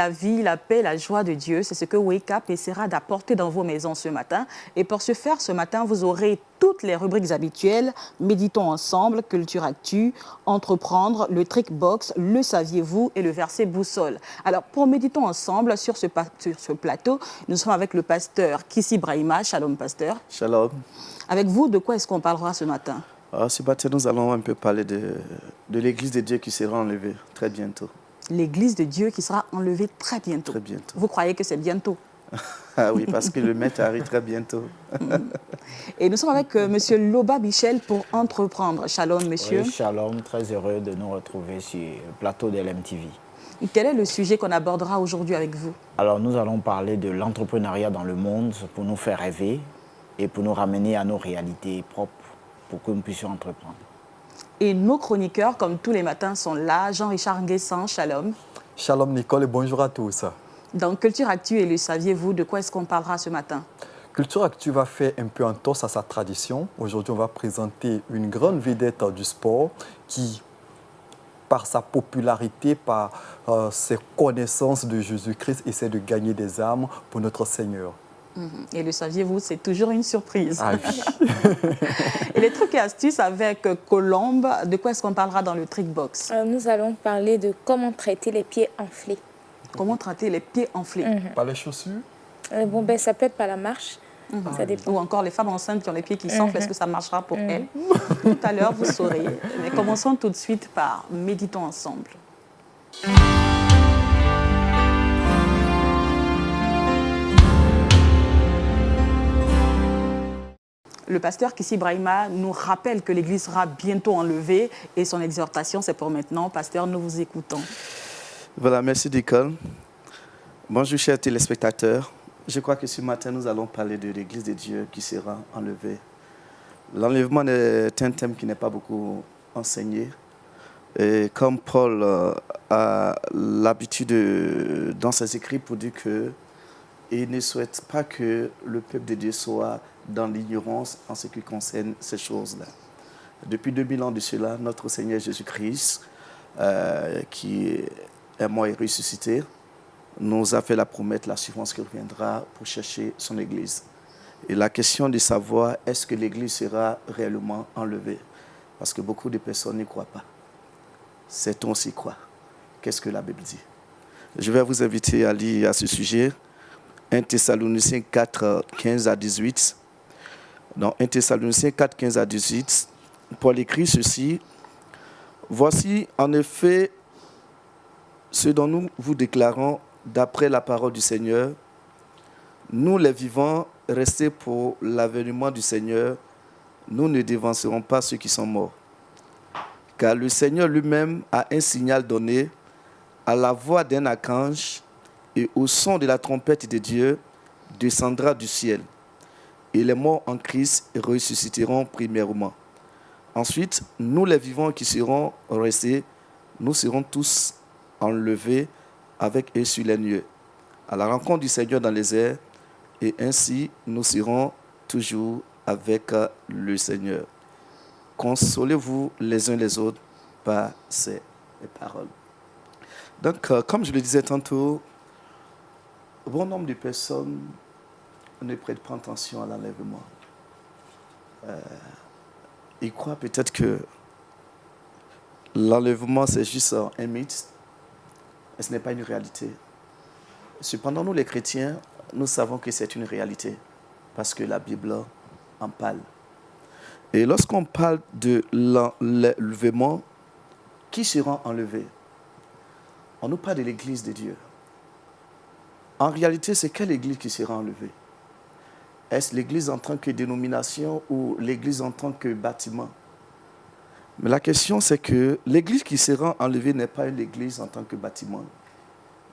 la vie, la paix, la joie de Dieu. C'est ce que Wake Up essaiera d'apporter dans vos maisons ce matin. Et pour ce faire, ce matin, vous aurez toutes les rubriques habituelles. Méditons ensemble, Culture Actu, Entreprendre, le Trick Box, le Saviez-vous et le verset boussole. Alors, pour Méditons ensemble, sur ce plateau, nous sommes avec le pasteur Kissi Brahima. Shalom, pasteur. Shalom. Avec vous, de quoi est-ce qu'on parlera ce matin? Ce matin, nous allons un peu parler de l'Église de Dieu qui sera enlevée très bientôt. L'Église de Dieu qui sera enlevée très bientôt. Très bientôt. Vous croyez que c'est bientôt? Ah oui, parce que le maître arrive très bientôt. Et nous sommes avec Monsieur Loba Michel pour Entreprendre. Shalom, monsieur. Oui, shalom, très heureux de nous retrouver sur le plateau de l'MTV. Quel est le sujet qu'on abordera aujourd'hui avec vous? Alors, nous allons parler de l'entrepreneuriat dans le monde pour nous faire rêver et pour nous ramener à nos réalités propres pour que nous puissions entreprendre. Et nos chroniqueurs, comme tous les matins, sont là. Jean-Richard Nguessan, shalom. Shalom Nicole et bonjour à tous. Dans Culture Actu et le saviez-vous, de quoi est-ce qu'on parlera ce matin? Culture Actu va faire un peu entorse à sa tradition. Aujourd'hui, on va présenter une grande vedette du sport qui, par sa popularité, par ses connaissances de Jésus-Christ, essaie de gagner des âmes pour notre Seigneur. Et le saviez-vous, c'est toujours une surprise. Ah oui. Et les trucs et astuces avec Colombe, de quoi est-ce qu'on parlera dans le Trick Box? Nous allons parler de comment traiter les pieds enflés. Comment traiter les pieds enflés? Par les chaussures? Ça peut être par la marche, ça dépend. Ou encore les femmes enceintes qui ont les pieds qui s'enflent, est-ce que ça marchera pour elles? Tout à l'heure, vous saurez. Mais commençons tout de suite par Méditons ensemble. Le pasteur Kissi Brahima nous rappelle que l'Église sera bientôt enlevée et son exhortation, c'est pour maintenant. Pasteur, nous vous écoutons. Voilà, merci Nicole. Bonjour chers téléspectateurs. Je crois que ce matin, nous allons parler de l'Église de Dieu qui sera enlevée. L'enlèvement est un thème qui n'est pas beaucoup enseigné. Et comme Paul a l'habitude dans ses écrits pour dire qu'il ne souhaite pas que le peuple de Dieu soit dans l'ignorance en ce qui concerne ces choses-là. Depuis 2000 ans de cela, notre Seigneur Jésus-Christ, qui est mort et ressuscité, nous a fait la promesse, l'assurance qu'il reviendra pour chercher son Église. Et la question de savoir est-ce que l'Église sera réellement enlevée, parce que beaucoup de personnes n'y croient pas. Sait-on aussi quoi? Qu'est-ce que la Bible dit? Je vais vous inviter à lire à ce sujet 1 Thessaloniciens 4, 15 à 18. Dans 1 Thessaloniciens 4, 15 à 18, Paul écrit ceci. « Voici en effet ce dont nous vous déclarons d'après la parole du Seigneur. Nous les vivants, restés pour l'avènement du Seigneur, nous ne dévancerons pas ceux qui sont morts. Car le Seigneur lui-même a un signal donné à la voix d'un archange et au son de la trompette de Dieu descendra du ciel. Et les morts en Christ ressusciteront premièrement. Ensuite, nous les vivants qui serons restés, nous serons tous enlevés avec eux sur les nuées, à la rencontre du Seigneur dans les airs, et ainsi nous serons toujours avec le Seigneur. Consolez-vous les uns les autres par ces paroles. » Donc, comme je le disais tantôt, bon nombre de personnes ne prêtent pas attention à l'enlèvement. Ils croient peut-être que l'enlèvement, c'est juste un mythe, et ce n'est pas une réalité. Cependant, nous les chrétiens, nous savons que c'est une réalité, parce que la Bible en parle. Et lorsqu'on parle de l'enlèvement, qui sera enlevé? On nous parle de l'Église de Dieu. En réalité, c'est quelle Église qui sera enlevée? Est-ce l'Église en tant que dénomination ou l'Église en tant que bâtiment? Mais la question, c'est que l'Église qui sera enlevée n'est pas l'Église en tant que bâtiment,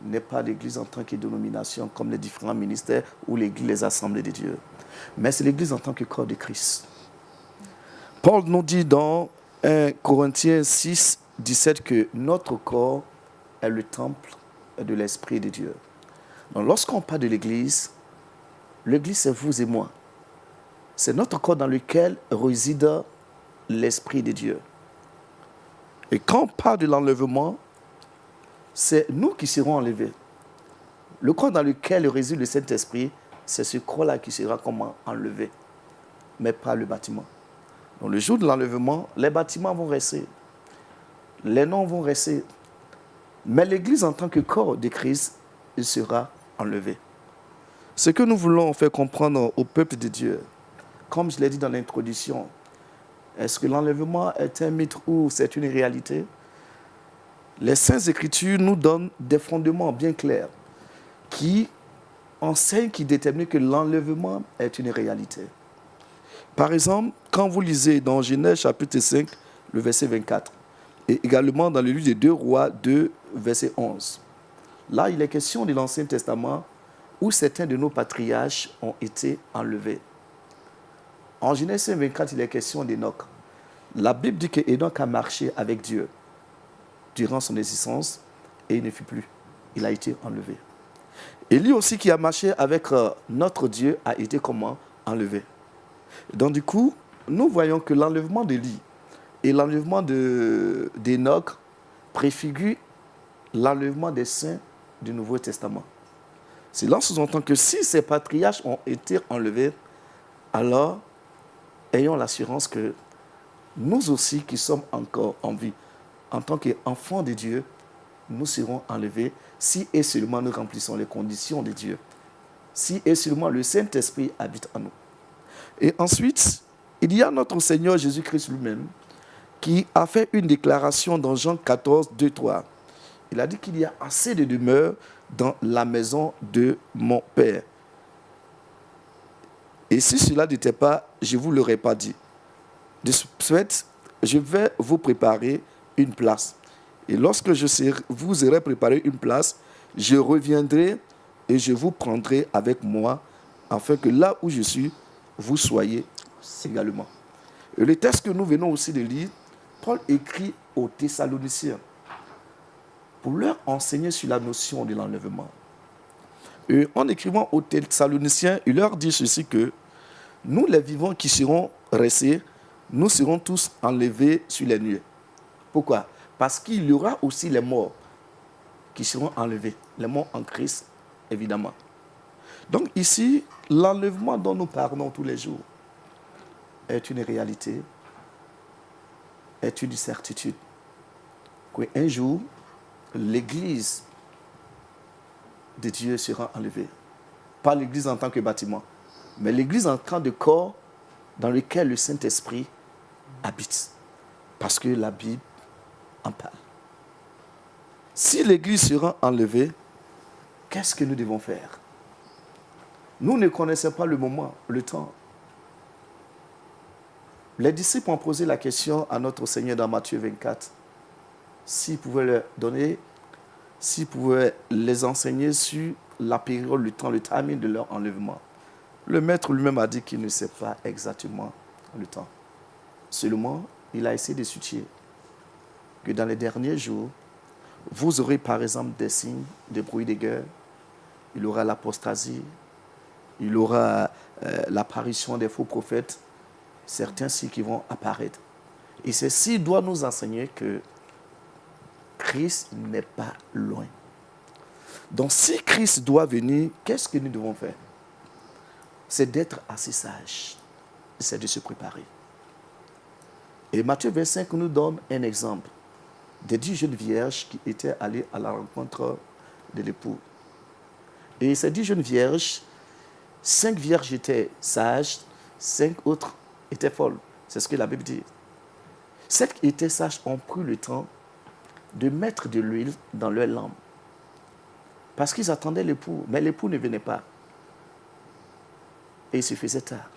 n'est pas l'Église en tant que dénomination comme les différents ministères ou l'Église, les assemblées de Dieu. Mais c'est l'Église en tant que corps de Christ. Paul nous dit dans 1 Corinthiens 6, 17 que notre corps est le temple de l'Esprit de Dieu. Donc lorsqu'on parle de l'Église, l'Église c'est vous et moi. C'est notre corps dans lequel réside l'Esprit de Dieu. Et quand on parle de l'enlèvement, c'est nous qui serons enlevés. Le corps dans lequel réside le Saint-Esprit, c'est ce corps-là qui sera comment enlevé, mais pas le bâtiment. Donc le jour de l'enlèvement, les bâtiments vont rester, les noms vont rester, mais l'Église en tant que corps de Christ, il sera enlevé. Ce que nous voulons faire comprendre au peuple de Dieu, comme je l'ai dit dans l'introduction, est-ce que l'enlèvement est un mythe ou c'est une réalité? Les Saintes Écritures nous donnent des fondements bien clairs qui enseignent, qui déterminent que l'enlèvement est une réalité. Par exemple, quand vous lisez dans Genèse chapitre 5, le verset 24, et également dans le livre des 2 Rois 2, verset 11, là, il est question de l'Ancien Testament où certains de nos patriarches ont été enlevés. En Genèse 5, 24, il est question d'Enoch. La Bible dit qu'Enoch a marché avec Dieu durant son existence et il ne fut plus. Il a été enlevé. Élie aussi qui a marché avec notre Dieu a été comment? Enlevé. Donc du coup, nous voyons que l'enlèvement d'Élie et l'enlèvement d'Enoch préfigurent l'enlèvement des saints du Nouveau Testament. Cela sous-entend que si ces patriarches ont été enlevés, alors ayons l'assurance que nous aussi qui sommes encore en vie, en tant qu'enfants de Dieu, nous serons enlevés si et seulement nous remplissons les conditions de Dieu, si et seulement le Saint-Esprit habite en nous. Et ensuite, il y a notre Seigneur Jésus-Christ lui-même qui a fait une déclaration dans Jean 14, 2, 3. Il a dit qu'il y a assez de demeures dans la maison de mon Père. Et si cela n'était pas, je ne vous l'aurais pas dit. De ce fait, je vais vous préparer une place. Et lorsque vous aurez préparé une place, je reviendrai et je vous prendrai avec moi, afin que là où je suis, vous soyez également. Et le texte que nous venons aussi de lire, Paul écrit aux Thessaloniciens pour leur enseigner sur la notion de l'enlèvement. Et en écrivant aux Thessaloniciens, il leur dit ceci que nous, les vivants qui serons restés, nous serons tous enlevés sur les nuées. Pourquoi? Parce qu'il y aura aussi les morts qui seront enlevés, les morts en Christ, évidemment. Donc ici, l'enlèvement dont nous parlons tous les jours est une réalité, est une certitude. Qu'un jour, l'Église de Dieu sera enlevée. Pas l'Église en tant que bâtiment, mais l'Église en tant que corps dans lequel le Saint-Esprit habite. Parce que la Bible en parle. Si l'Église sera enlevée, qu'est-ce que nous devons faire? Nous ne connaissons pas le moment, le temps. Les disciples ont posé la question à notre Seigneur dans Matthieu 24, s'il pouvait leur donner, s'il pouvait les enseigner sur la période, le temps, le timing de leur enlèvement. Le maître lui-même a dit qu'il ne sait pas exactement le temps. Seulement, il a essayé de situer que dans les derniers jours, vous aurez par exemple des signes, des bruits de guerre, il y aura l'apostasie, il y aura l'apparition des faux prophètes, certains signes qui vont apparaître. Et ceci doit nous enseigner que Christ n'est pas loin. Donc si Christ doit venir, qu'est-ce que nous devons faire? C'est d'être assez sages, c'est de se préparer. Et Matthieu 25 nous donne un exemple des 10 jeunes vierges qui étaient allées à la rencontre de l'époux. Et ces 10 jeunes vierges, 5 vierges étaient sages, 5 autres étaient folles. C'est ce que la Bible dit. Celles qui étaient sages ont pris le temps de mettre de l'huile dans leur lampe. Parce qu'ils attendaient l'époux, mais l'époux ne venait pas. Et il se faisait tard.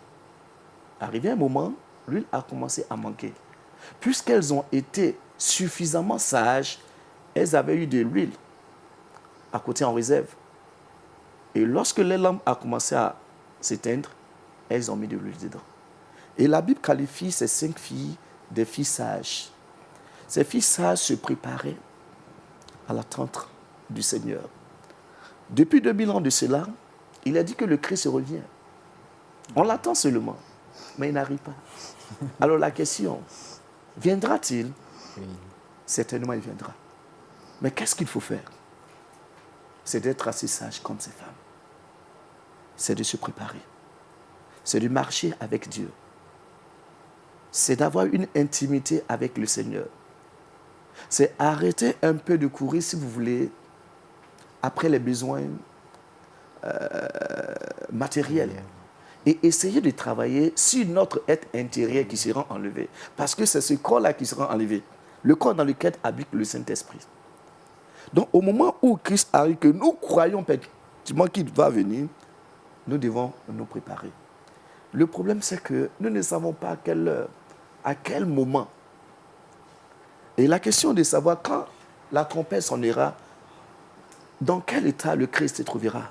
Arrivé un moment, l'huile a commencé à manquer. Puisqu'elles ont été suffisamment sages, elles avaient eu de l'huile à côté en réserve. Et lorsque les lampes a commencé à s'éteindre, elles ont mis de l'huile dedans. Et la Bible qualifie ces 5 filles des filles sages. Ces filles sages se préparaient à l'attente du Seigneur. Depuis 2000 ans de cela, il a dit que le Christ revient. On l'attend seulement, mais il n'arrive pas. Alors la question, viendra-t-il? Oui. Certainement, il viendra. Mais qu'est-ce qu'il faut faire? c'est d'être assez sage comme ces femmes. C'est de se préparer. C'est de marcher avec Dieu. C'est d'avoir une intimité avec le Seigneur. C'est arrêter un peu de courir, si vous voulez, après les besoins matériels. Et essayer de travailler sur notre être intérieur qui sera enlevé. Parce que c'est ce corps-là qui sera enlevé. Le corps dans lequel habite le Saint-Esprit. Donc, au moment où Christ arrive, que nous croyons effectivement qu'il va venir, nous devons nous préparer. Le problème, c'est que nous ne savons pas à quelle heure, à quel moment. Et la question de savoir quand la trompette sonnera, dans quel état le Christ se trouvera.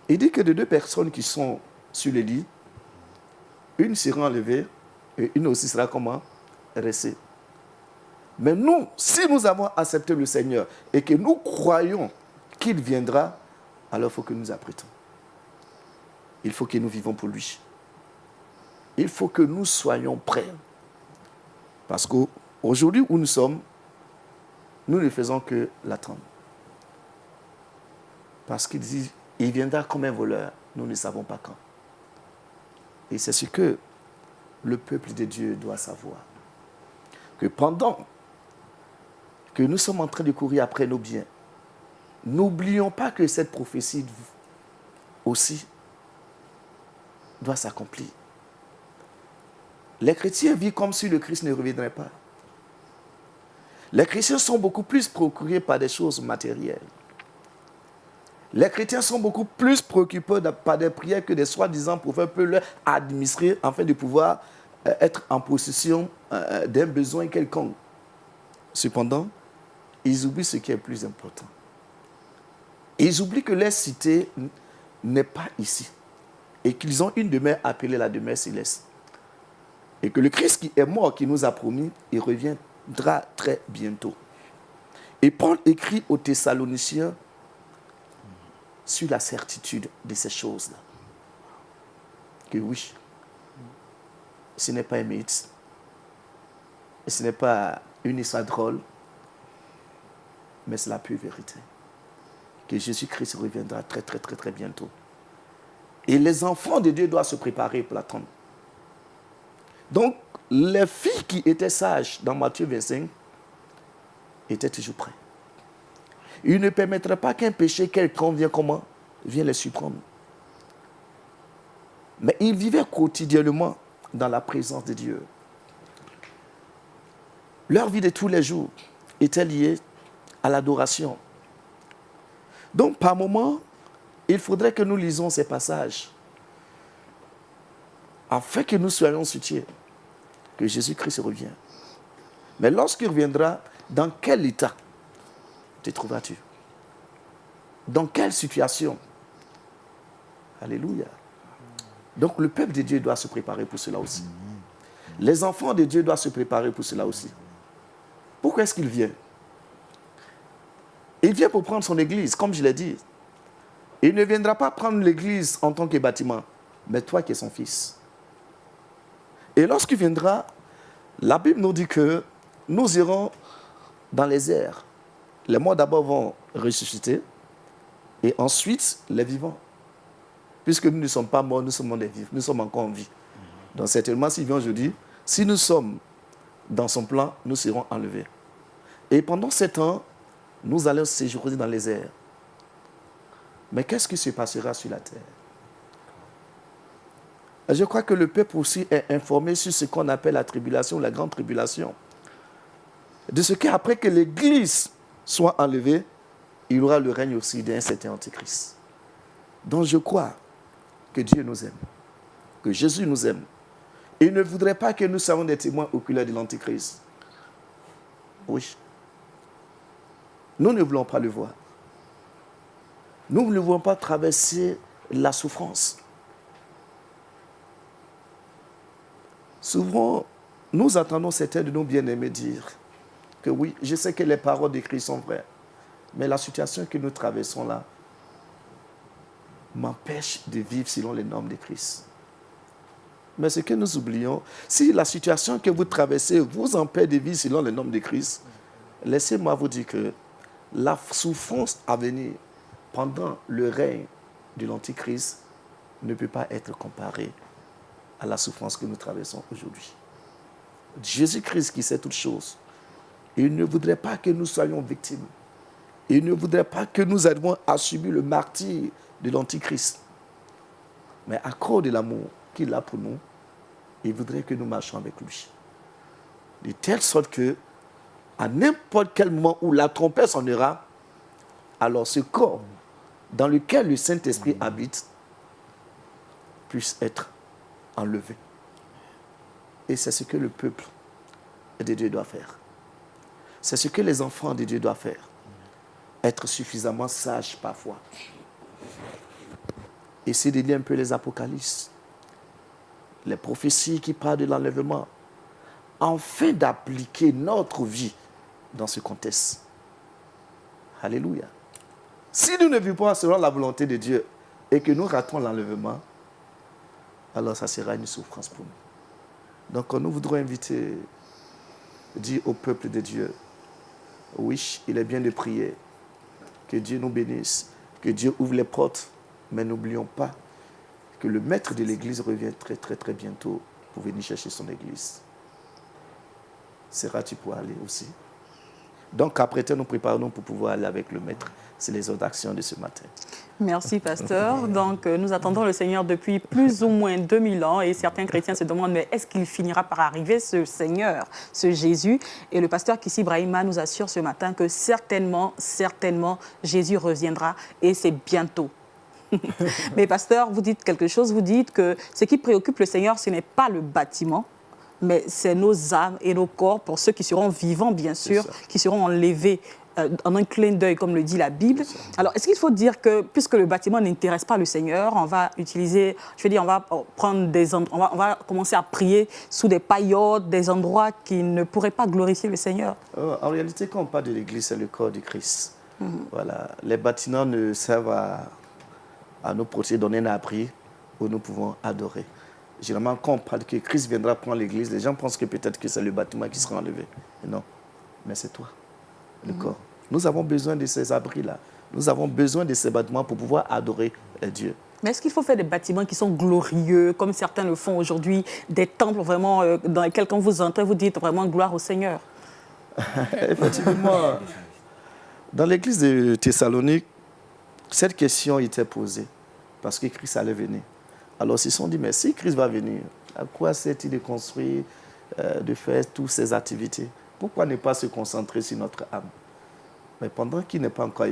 Il dit que de 2 personnes qui sont sur le lit, une sera enlevée et une aussi sera comment? Restée. Mais nous, si nous avons accepté le Seigneur et que nous croyons qu'il viendra, alors il faut que nous apprêtons. Il faut que nous vivons pour lui. Il faut que nous soyons prêts. Parce qu'aujourd'hui où nous sommes, nous ne faisons que l'attendre. Parce qu'il dit, il viendra comme un voleur, nous ne savons pas quand. Et c'est ce que le peuple de Dieu doit savoir. Que pendant que nous sommes en train de courir après nos biens, n'oublions pas que cette prophétie aussi doit s'accomplir. Les chrétiens vivent comme si le Christ ne reviendrait pas. Les chrétiens sont beaucoup plus préoccupés par des choses matérielles. Les chrétiens sont beaucoup plus préoccupés par des prières que des soi-disant prophètes peuvent leur administrer afin de pouvoir être en possession d'un besoin quelconque. Cependant, ils oublient ce qui est le plus important. Ils oublient que leur cité n'est pas ici et qu'ils ont une demeure appelée la demeure céleste. Et que le Christ qui est mort, qui nous a promis, il reviendra très bientôt. Et Paul écrit aux Thessaloniciens sur la certitude de ces choses-là. Que oui, ce n'est pas un mythe, ce n'est pas une histoire drôle, mais c'est la pure vérité. Que Jésus-Christ reviendra très, très, très, très bientôt. Et les enfants de Dieu doivent se préparer pour l'attendre. Donc, les filles qui étaient sages dans Matthieu 25 étaient toujours prêtes. Il ne permettrait pas qu'un péché quelconque vienne les surprendre. Mais ils vivaient quotidiennement dans la présence de Dieu. Leur vie de tous les jours était liée à l'adoration. Donc, par moment, il faudrait que nous lisions ces passages afin que nous soyons soutiens que Jésus-Christ revient. Mais lorsqu'il reviendra, dans quel état te trouveras-tu? Dans quelle situation? Alléluia. Donc le peuple de Dieu doit se préparer pour cela aussi. Les enfants de Dieu doivent se préparer pour cela aussi. Pourquoi est-ce qu'il vient? Il vient pour prendre son église, comme je l'ai dit. Il ne viendra pas prendre l'église en tant que bâtiment, mais toi qui es son fils. Et lorsqu'il viendra, la Bible nous dit que nous irons dans les airs. Les morts d'abord vont ressusciter et ensuite les vivants. Puisque nous ne sommes pas morts, nous sommes des vivants, nous sommes encore en vie. Donc certainement, s'il vient aujourd'hui, si nous sommes dans son plan, nous serons enlevés. Et pendant 7 ans, nous allons séjourner dans les airs. Mais qu'est-ce qui se passera sur la terre? Je crois que le peuple aussi est informé sur ce qu'on appelle la tribulation, la grande tribulation. De ce qu'après que l'Église soit enlevée, il y aura le règne aussi d'un certain Antichrist. Donc je crois que Dieu nous aime, que Jésus nous aime. Et il ne voudrait pas que nous soyons des témoins oculaires de l'Antichrist. Oui. Nous ne voulons pas le voir. Nous ne voulons pas traverser la souffrance. Souvent, nous entendons certains de nos bien-aimés dire que oui, je sais que les paroles de Christ sont vraies, mais la situation que nous traversons là m'empêche de vivre selon les normes de Christ. Mais ce que nous oublions, si la situation que vous traversez vous empêche de vivre selon les normes de Christ, laissez-moi vous dire que la souffrance à venir pendant le règne de l'Antichrist ne peut pas être comparée à la souffrance que nous traversons aujourd'hui. Jésus-Christ qui sait toutes choses, il ne voudrait pas que nous soyons victimes. Il ne voudrait pas que nous aidions à subir le martyre de l'Antichrist. Mais à cause de l'amour qu'il a pour nous, il voudrait que nous marchions avec lui. De telle sorte que, à n'importe quel moment où la trompette sonnera, alors ce corps dans lequel le Saint-Esprit habite puisse être enlevé. Et c'est ce que le peuple de Dieu doit faire. C'est ce que les enfants de Dieu doivent faire. Être suffisamment sages parfois. Essayer de lire un peu les apocalypses, les prophéties qui parlent de l'enlèvement, afin d'appliquer notre vie dans ce contexte. Alléluia. Si nous ne vivons pas selon la volonté de Dieu et que nous ratons l'enlèvement, alors ça sera une souffrance pour nous. Donc nous voudrons inviter, dire au peuple de Dieu, oui, il est bien de prier, que Dieu nous bénisse, que Dieu ouvre les portes, mais n'oublions pas que le maître de l'église revient très très très bientôt pour venir chercher son église. Seras-tu pour aller aussi? Donc après, nous préparons pour pouvoir aller avec le maître. C'est les autres actions de ce matin. Merci, pasteur. Donc, nous attendons le Seigneur depuis plus ou moins 2000 ans et certains chrétiens se demandent, mais est-ce qu'il finira par arriver, ce Seigneur, ce Jésus? Et le pasteur Kissi Brahima nous assure ce matin que certainement, Jésus reviendra et c'est bientôt. Mais pasteur, vous dites quelque chose, vous dites que ce qui préoccupe le Seigneur, ce n'est pas le bâtiment, mais c'est nos âmes et nos corps, pour ceux qui seront vivants, bien sûr, qui seront enlevés en un clin d'œil, comme le dit la Bible. Alors, est-ce qu'il faut dire que, puisque le bâtiment n'intéresse pas le Seigneur, on va utiliser, on va prendre des endroits, on va commencer à prier sous des paillotes, des endroits qui ne pourraient pas glorifier le Seigneur? En réalité, quand on parle de l'Église, c'est le corps du Christ. Voilà. Les bâtiments ne servent à nous protéger, donner un abri où nous pouvons adorer. Généralement, quand on parle que Christ viendra prendre l'Église, les gens pensent que peut-être que c'est le bâtiment qui sera enlevé. Non, mais c'est toi, le corps. Nous avons besoin de ces abris-là. Nous avons besoin de ces bâtiments pour pouvoir adorer Dieu. Mais est-ce qu'il faut faire des bâtiments qui sont glorieux, comme certains le font aujourd'hui, des temples vraiment dans lesquels, quand vous entrez, vous dites vraiment gloire au Seigneur? Effectivement, dans l'église de Thessalonique, cette question était posée parce que Christ allait venir. Alors ils se sont dit, mais si Christ va venir, à quoi sert-il de construire, de faire toutes ces activités? Pourquoi ne pas se concentrer sur notre âme? Mais pendant qu'il n'est pas encore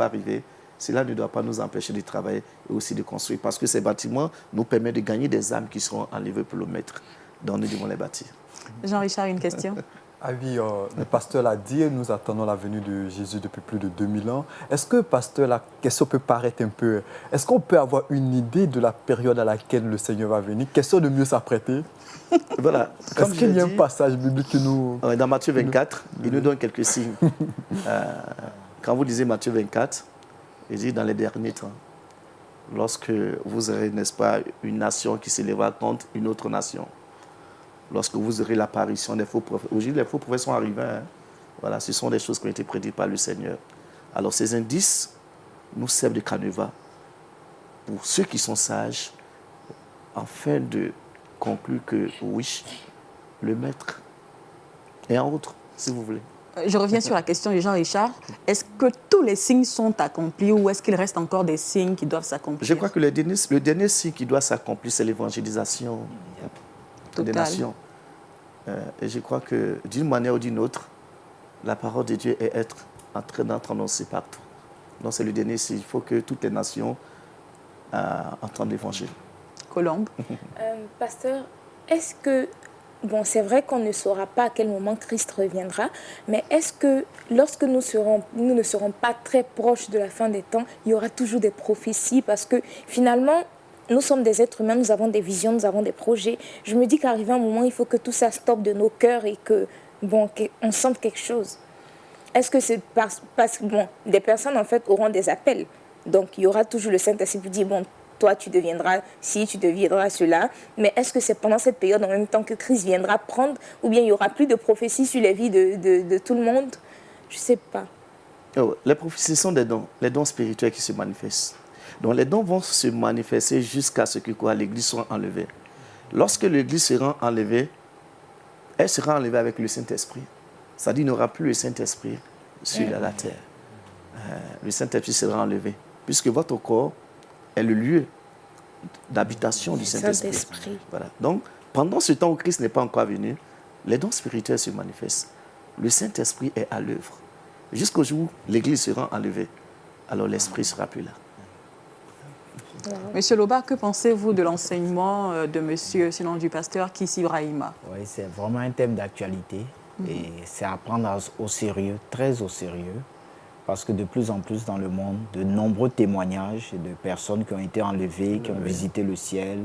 arrivé, cela ne doit pas nous empêcher de travailler et aussi de construire. Parce que ces bâtiments nous permettent de gagner des âmes qui seront enlevées pour le maître. Donc nous devons les bâtir. Jean-Richard, une question? Ah oui, le pasteur l'a dit, nous attendons la venue de Jésus depuis plus de 2000 ans. Est-ce que, pasteur, la question peut paraître un peu... Est-ce qu'on peut avoir une idée de la période à laquelle le Seigneur va venir? Question de mieux s'apprêter. Voilà. Est-ce qu'il y a un passage biblique que nous... Dans Matthieu 24, il nous donne quelques signes. Quand vous lisez Matthieu 24, il dit dans les derniers temps, lorsque vous aurez, n'est-ce pas, une nation qui s'élèvera contre une autre nation, lorsque vous aurez l'apparition des faux prophètes. Aujourd'hui, les faux prophètes sont arrivés. Voilà, ce sont des choses qui ont été prédites par le Seigneur. Alors, ces indices nous servent de canevas pour ceux qui sont sages, afin de conclure que, oui, le maître est en route, si vous voulez. Je reviens sur la question de Jean-Richard. Est-ce que tous les signes sont accomplis ou est-ce qu'il reste encore des signes qui doivent s'accomplir? Je crois que le dernier signe qui doit s'accomplir, c'est l'évangélisation des nations. Et je crois que d'une manière ou d'une autre, la parole de Dieu est en train d'être annoncée partout. Donc c'est le dernier signe. Il faut que toutes les nations entendent l'évangile. Colombe. Pasteur, est-ce que, bon, c'est vrai qu'on ne saura pas à quel moment Christ reviendra, mais est-ce que lorsque nous ne serons pas très proches de la fin des temps, il y aura toujours des prophéties? Parce que finalement, nous sommes des êtres humains, nous avons des visions, nous avons des projets. Je me dis qu'arrivé un moment, il faut que tout ça stoppe de nos cœurs et qu'on sente quelque chose. Est-ce que c'est parce que, bon, des personnes, en fait, auront des appels. Donc, il y aura toujours le Saint-Esprit qui dit, bon, toi, tu deviendras ci, tu deviendras cela. Mais est-ce que c'est pendant cette période, en même temps que Christ viendra prendre, ou bien il n'y aura plus de prophéties sur les vies de tout le monde? Je ne sais pas. Les prophéties sont des dons spirituels qui se manifestent. Donc les dons vont se manifester jusqu'à ce que l'Église soit enlevée. Lorsque l'Église sera enlevée, elle sera enlevée avec le Saint-Esprit. C'est-à-dire qu'il n'y aura plus le Saint-Esprit sur la terre. Le Saint-Esprit sera enlevé, puisque votre corps est le lieu d'habitation du Saint-Esprit. Voilà. Donc, pendant ce temps où Christ n'est pas encore venu, les dons spirituels se manifestent. Le Saint-Esprit est à l'œuvre. Jusqu'au jour où l'Église sera enlevée, alors l'Esprit ne sera plus là. Monsieur Loba, que pensez-vous de l'enseignement de monsieur, sinon du pasteur Kissi Brahima? Oui, c'est vraiment un thème d'actualité et c'est à prendre au sérieux, très au sérieux, parce que de plus en plus dans le monde, de nombreux témoignages de personnes qui ont été enlevées, qui ont visité le ciel.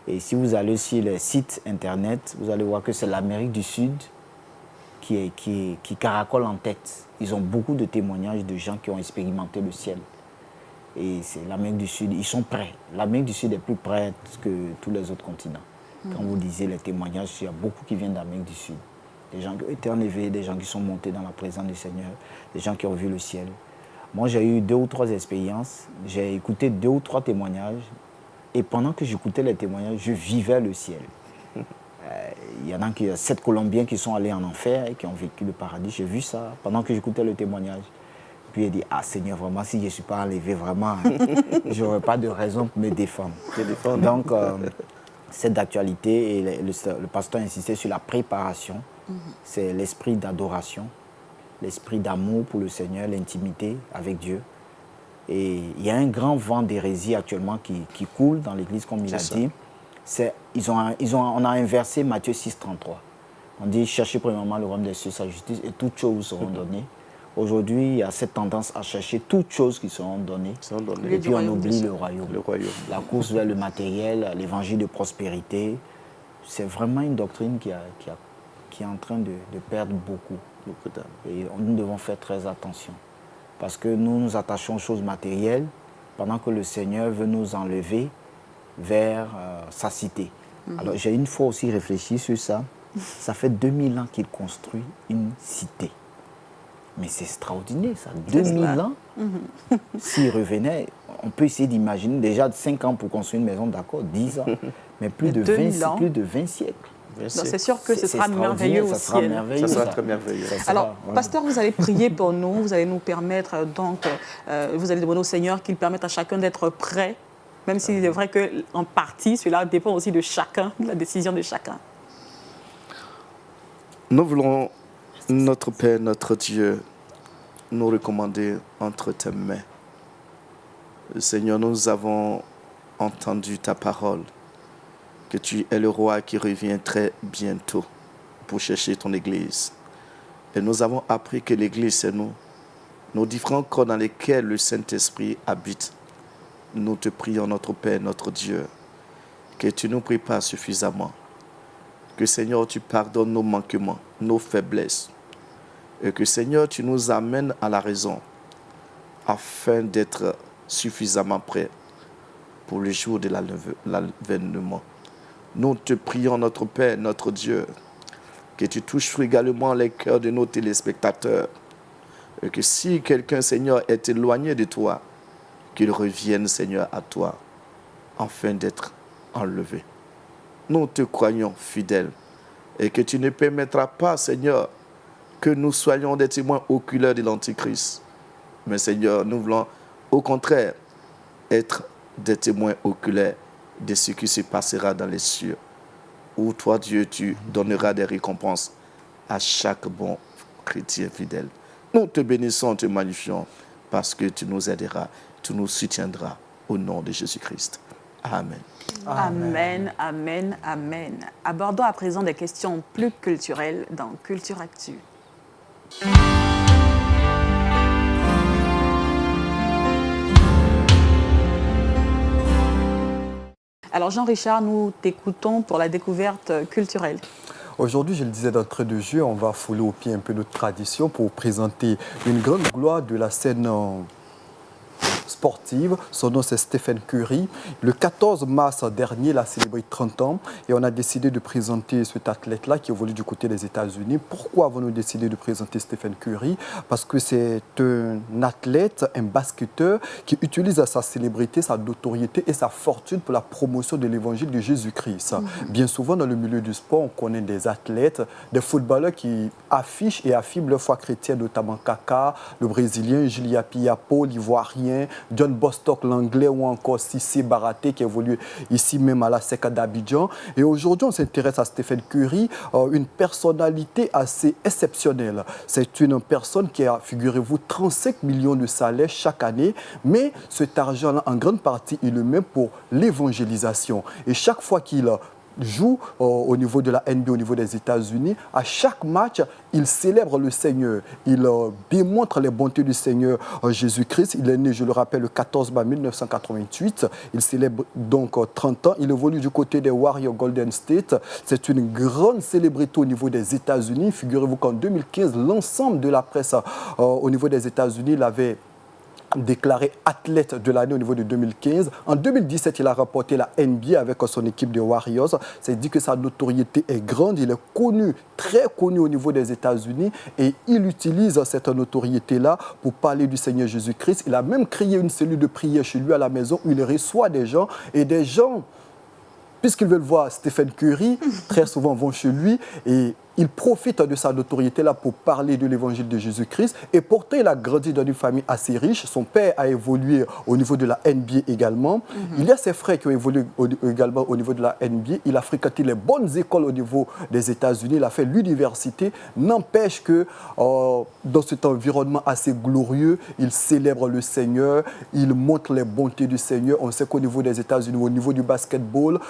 Et si vous allez sur les sites internet, vous allez voir que c'est l'Amérique du Sud qui caracole en tête. Ils ont beaucoup de témoignages de gens qui ont expérimenté le ciel. Et c'est l'Amérique du Sud, ils sont prêts. L'Amérique du Sud est plus prête que tous les autres continents. Quand vous lisez les témoignages, il y a beaucoup qui viennent d'Amérique du Sud. Des gens qui ont été enlevés, des gens qui sont montés dans la présence du Seigneur, des gens qui ont vu le ciel. Moi, j'ai eu 2 ou 3 expériences, j'ai écouté 2 ou 3 témoignages, et pendant que j'écoutais les témoignages, je vivais le ciel. Il y en a 7 Colombiens qui sont allés en enfer et qui ont vécu le paradis. J'ai vu ça pendant que j'écoutais le témoignage. Puis il dit, ah Seigneur, vraiment, si je ne suis pas enlevé, vraiment, je n'aurais pas de raison pour me défendre. Donc, c'est d'actualité et le pasteur insistait sur la préparation. C'est l'esprit d'adoration, l'esprit d'amour pour le Seigneur, l'intimité avec Dieu. Et il y a un grand vent d'hérésie actuellement qui coule dans l'Église, comme il a dit. On a inversé Matthieu 6, 33. On dit, cherchez premièrement le royaume des cieux, sa justice, et toutes choses vous seront données. Aujourd'hui, il y a cette tendance à chercher toutes choses qui seront données. Et puis on oublie le royaume. La course vers le matériel, l'évangile de prospérité. C'est vraiment une doctrine qui est en train de perdre beaucoup d'âmes. Et nous devons faire très attention. Parce que nous nous attachons aux choses matérielles pendant que le Seigneur veut nous enlever vers sa cité. Alors j'ai une fois aussi réfléchi sur ça. Ça fait 2000 ans qu'il construit une cité. Mais c'est extraordinaire ça, 2000 ans. S'il revenait, on peut essayer d'imaginer déjà 5 ans pour construire une maison, d'accord, 10 ans, mais plus de 20 siècles. C'est sûr que ce sera merveilleux aussi. Ça sera très merveilleux. Alors, pasteur, vous allez prier pour nous, vous allez nous permettre, donc, vous allez demander au Seigneur qu'il permette à chacun d'être prêt, même s'il est vrai qu'en partie, cela dépend aussi de chacun, de la décision de chacun. Nous voulons, notre Père, notre Dieu, nous recommander entre tes mains. Seigneur, nous avons entendu ta parole, que tu es le roi qui revient très bientôt pour chercher ton Église. Et nous avons appris que l'Église, c'est nous. Nos différents corps dans lesquels le Saint-Esprit habite. Nous te prions, notre Père, notre Dieu, que tu nous prépares suffisamment. Que, Seigneur, tu pardonnes nos manquements, nos faiblesses. Et que, Seigneur, tu nous amènes à la raison afin d'être suffisamment prêts pour le jour de l'avènement. Nous te prions, notre Père, notre Dieu, que tu touches également les cœurs de nos téléspectateurs. Et que si quelqu'un, Seigneur, est éloigné de toi, qu'il revienne, Seigneur, à toi, afin d'être enlevé. Nous te croyons fidèles et que tu ne permettras pas, Seigneur, que nous soyons des témoins oculaires de l'Antichrist. Mais, Seigneur, nous voulons, au contraire, être des témoins oculaires de ce qui se passera dans les cieux, où toi, Dieu, tu donneras des récompenses à chaque bon chrétien fidèle. Nous te bénissons, te magnifions, parce que tu nous aideras, tu nous soutiendras au nom de Jésus-Christ. Amen. Amen, amen, amen. Abordons à présent des questions plus culturelles dans Culture Actu. Alors Jean-Richard, nous t'écoutons pour la découverte culturelle. Aujourd'hui, je le disais d'entrée de jeu, on va fouler au pied un peu notre tradition pour présenter une grande gloire de la scène sportive. Son nom, c'est Stephen Curry. Le 14 mars dernier, il a célébré 30 ans et on a décidé de présenter cet athlète-là qui évolue du côté des États-Unis. Pourquoi avons-nous décidé de présenter Stephen Curry? Parce que c'est un athlète, un basketteur qui utilise sa célébrité, sa notoriété et sa fortune pour la promotion de l'évangile de Jésus-Christ. Bien souvent, dans le milieu du sport, on connaît des athlètes, des footballeurs qui affichent et affirment leur foi chrétienne, notamment Kaka, le Brésilien, Julia Piapo, l'Ivoirien, John Bostock, l'Anglais ou encore Cissé Baraté qui évolue ici même à la SECA d'Abidjan. Et aujourd'hui, on s'intéresse à Stephen Curry, une personnalité assez exceptionnelle. C'est une personne qui a, figurez-vous, 35 millions de salaires chaque année, mais cet argent-là, en grande partie, il le met pour l'évangélisation. Et chaque fois qu'il joue au niveau de la NBA, au niveau des États-Unis, à chaque match, il célèbre le Seigneur. Il démontre les bontés du Seigneur Jésus-Christ. Il est né, je le rappelle, le 14 mai 1988. Il célèbre donc 30 ans. Il évolue du côté des Warriors Golden State. C'est une grande célébrité au niveau des États-Unis. Figurez-vous qu'en 2015, l'ensemble de la presse au niveau des États-Unis l'avait déclaré athlète de l'année au niveau de 2015. En 2017, il a remporté la NBA avec son équipe de Warriors. C'est dit que sa notoriété est grande. Il est connu, très connu au niveau des États-Unis et il utilise cette notoriété-là pour parler du Seigneur Jésus-Christ. Il a même créé une cellule de prière chez lui à la maison où il reçoit des gens et des gens, puisqu'ils veulent voir Stephen Curry, très souvent vont chez lui et il profite de sa notoriété-là pour parler de l'évangile de Jésus-Christ. Et pourtant, il a grandi dans une famille assez riche. Son père a évolué au niveau de la NBA également. Il y a ses frères qui ont évolué également au niveau de la NBA. Il a fréquenté les bonnes écoles au niveau des États-Unis. Il a fait l'université. N'empêche que dans cet environnement assez glorieux, il célèbre le Seigneur. Il montre les bontés du Seigneur. On sait qu'au niveau des États-Unis, au niveau du basketball,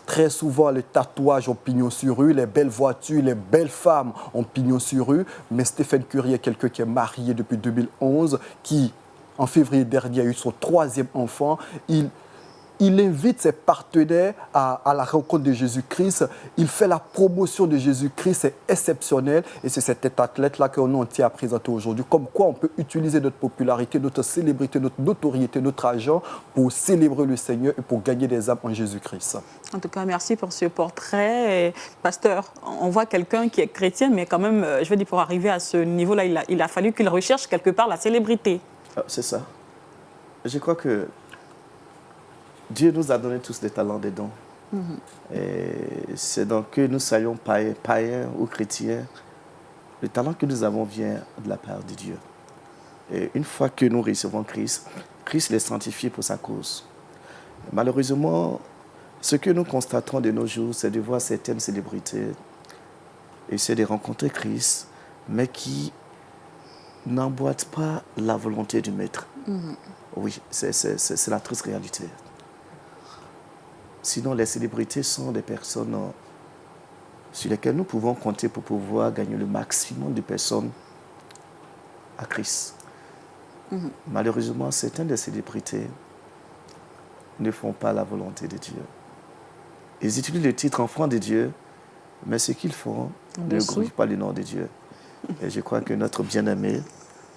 très souvent, les tatouages ont pignon sur eux, les belles voitures, les belles femmes ont pignon sur eux, mais Stephen Curry est quelqu'un qui est marié depuis 2011, qui, en février dernier, a eu son 3e enfant. Il invite ses partenaires à la rencontre de Jésus-Christ. Il fait la promotion de Jésus-Christ. C'est exceptionnel. Et c'est cet athlète-là qu'on tient à présenter aujourd'hui. Comme quoi on peut utiliser notre popularité, notre célébrité, notre notoriété, notre argent pour célébrer le Seigneur et pour gagner des âmes en Jésus-Christ. En tout cas, merci pour ce portrait. Et, pasteur, on voit quelqu'un qui est chrétien, mais quand même, je veux dire, pour arriver à ce niveau-là, il a fallu qu'il recherche quelque part la célébrité. C'est ça. Je crois que Dieu nous a donné tous des talents, des dons. Et c'est donc que nous soyons païens ou chrétiens, le talent que nous avons vient de la part de Dieu. Et une fois que nous recevons Christ, Christ les sanctifie pour sa cause. Malheureusement, ce que nous constatons de nos jours, c'est de voir certaines célébrités essayer de rencontrer Christ, mais qui n'emboîtent pas la volonté du Maître. Oui, c'est la triste réalité. Sinon, les célébrités sont des personnes sur lesquelles nous pouvons compter pour pouvoir gagner le maximum de personnes à Christ. Malheureusement, certaines des célébrités ne font pas la volonté de Dieu. Ils utilisent le titre enfant de Dieu, mais ce qu'ils font ne glorifie pas le nom de Dieu. Et je crois que notre bien-aimé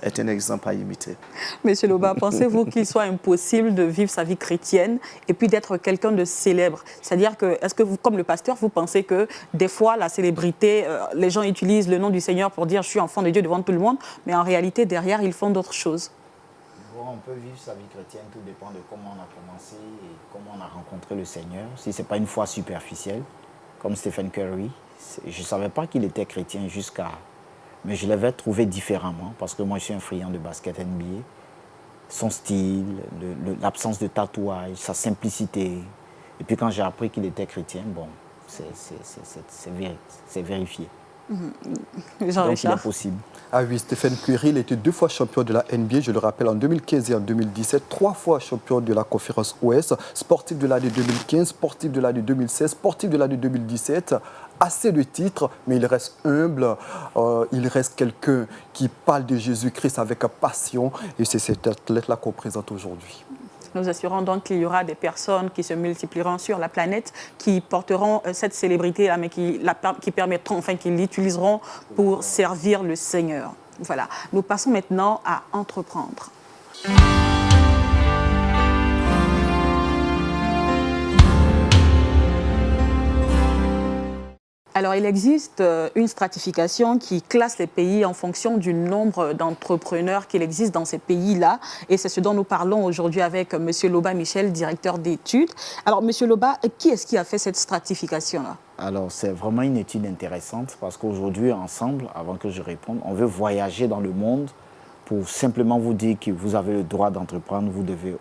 est un exemple à imiter. Monsieur Loba, pensez-vous qu'il soit impossible de vivre sa vie chrétienne et puis d'être quelqu'un de célèbre? C'est-à-dire que, est-ce que vous, comme le pasteur, vous pensez que des fois, la célébrité, les gens utilisent le nom du Seigneur pour dire « je suis enfant de Dieu » devant tout le monde, mais en réalité, derrière, ils font d'autres choses? Bon, on peut vivre sa vie chrétienne, tout dépend de comment on a commencé et comment on a rencontré le Seigneur. Si ce n'est pas une foi superficielle, comme Stephen Curry, je ne savais pas qu'il était chrétien jusqu'à... Mais je l'avais trouvé différemment, parce que moi, je suis un friand de basket NBA. Son style, l'absence de tatouage, sa simplicité. Et puis quand j'ai appris qu'il était chrétien, bon, c'est vérifié. Donc, il est possible. Ah oui, Stephen Curry, il était 2 fois champion de la NBA, je le rappelle, en 2015 et en 2017, 3 fois champion de la conférence Ouest, sportif de l'année 2015, sportif de l'année 2016, sportif de l'année 2017. Assez de titres, mais il reste humble, il reste quelqu'un qui parle de Jésus-Christ avec passion, et c'est cet athlète-là qu'on présente aujourd'hui. Nous assurons donc qu'il y aura des personnes qui se multiplieront sur la planète, qui porteront cette célébrité-là, mais qui permettront, enfin, qui l'utiliseront pour servir le Seigneur. Voilà. Nous passons maintenant à entreprendre. Alors, il existe une stratification qui classe les pays en fonction du nombre d'entrepreneurs qu'il existe dans ces pays-là. Et c'est ce dont nous parlons aujourd'hui avec M. Loba Michel, directeur d'études. Alors, M. Loba, qui est-ce qui a fait cette stratification-là? Alors, c'est vraiment une étude intéressante parce qu'aujourd'hui, ensemble, avant que je réponde, on veut voyager dans le monde pour simplement vous dire que vous avez le droit d'entreprendre, vous devez